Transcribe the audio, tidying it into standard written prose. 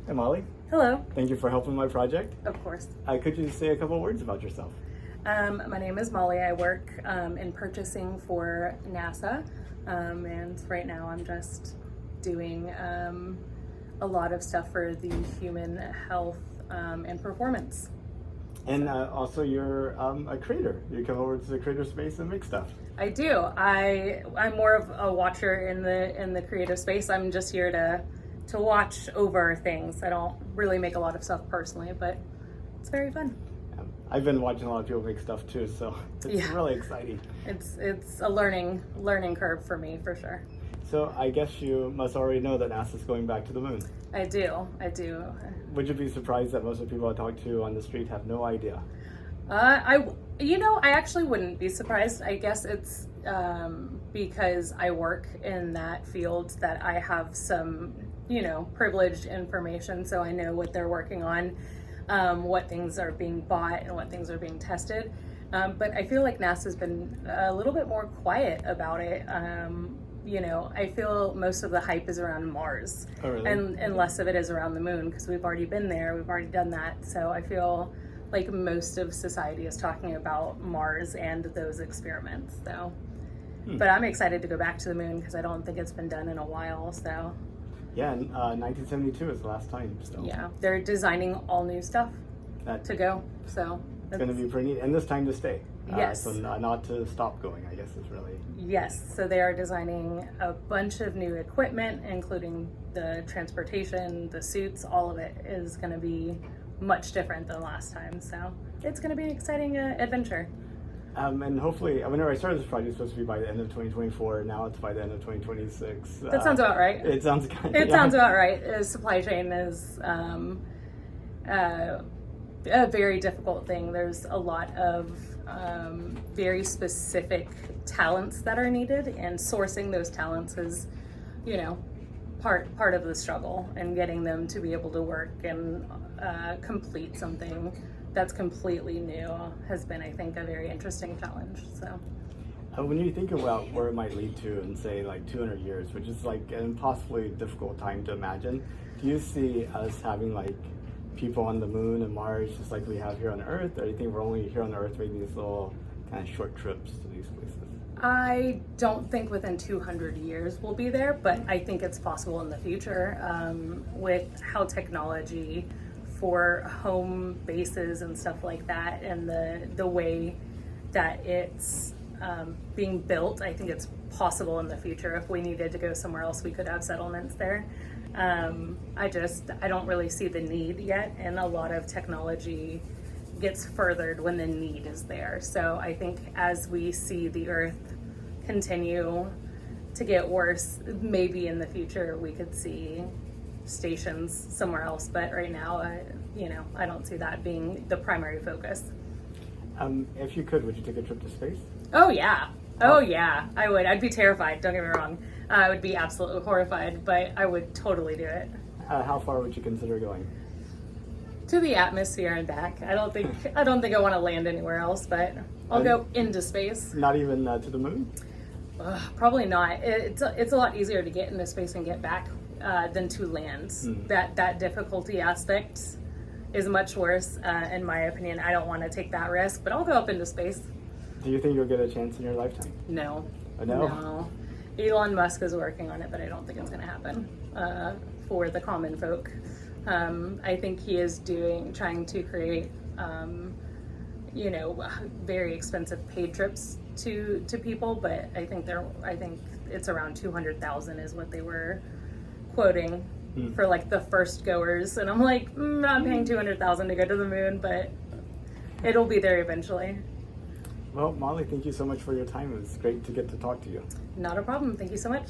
Hi, Molly. Hello. Thank you for helping my project. Of course. Could you say a couple of words about yourself? My name is Molly. I work in purchasing for NASA, and right now I'm just doing a lot of stuff for the human health and performance. And also, you're a creator. You come over to the creator space and make stuff. I do. I'm more of a watcher in the creative space. I'm just here to watch over things. I don't really make a lot of stuff personally, but it's very fun. I've been watching a lot of people make stuff too, so it's really exciting. It's a learning curve for me, for sure. So I guess you must already know that NASA's going back to the moon. I do. Would you be surprised that most of the people I talk to on the street have no idea? I actually wouldn't be surprised. I guess it's because I work in that field that I have some, privileged information, so I know what they're working on, what things are being bought and what things are being tested. But I feel like NASA's been a little bit more quiet about it. I feel most of the hype is around Mars, Oh, really? and less of it is around the moon, because we've already been there, we've already done that. So I feel like most of society is talking about Mars and those experiments. So, but I'm excited to go back to the moon because I don't think it's been done in a while. So, Yeah, 1972 is the last time. So yeah, they're designing all new stuff to go. So it's going to be pretty neat, and this time to stay. Yes. So not to stop going, I guess is really. Yes, so they are designing a bunch of new equipment, including the transportation, the suits. All of it is going to be much different than last time. So it's going to be an exciting adventure. And hopefully, whenever I started this project, it was supposed to be by the end of 2024. Now it's by the end of 2026. That sounds about right. It sounds kind of. It sounds about right. Supply chain is a very difficult thing. There's a lot of very specific talents that are needed, and sourcing those talents is, part of the struggle, and getting them to be able to work and complete something that's completely new has been, I think, a very interesting challenge. So When you think about where it might lead to in, say, like 200 years, which is like an impossibly difficult time to imagine, do you see us having like people on the moon and Mars just like we have here on Earth, or do you think we're only here on Earth making these little kind of short trips to these places? I don't think within 200 years we'll be there, but I think it's possible in the future with how technology for home bases and stuff like that, and the way that it's being built. I think it's possible in the future. If we needed to go somewhere else, we could have settlements there. I don't really see the need yet, and a lot of technology gets furthered when the need is there. So I think as we see the Earth continue to get worse, maybe in the future we could see stations somewhere else. But right now, I don't see that being the primary focus. If you could, would you take a trip to space? Oh yeah, I would. I'd be terrified. Don't get me wrong. I would be absolutely horrified, but I would totally do it. How far would you consider going? To the atmosphere and back. I don't think I want to land anywhere else, but I'll go into space. Not even to the moon? Probably not. It's a lot easier to get into space and get back than to land. That difficulty aspect is much worse, in my opinion. I don't want to take that risk, but I'll go up into space. Do you think you'll get a chance in your lifetime? No. No? No. Elon Musk is working on it, but I don't think it's going to happen for the common folk. I think he is trying to create, very expensive paid trips to people, but I think it's around 200,000 is what they were quoting for like the first goers, and I'm like, I'm paying 200,000 to go to the moon, but it'll be there eventually. Well, Molly, thank you so much for your time. It was great to get to talk to you. Not a problem. Thank you so much.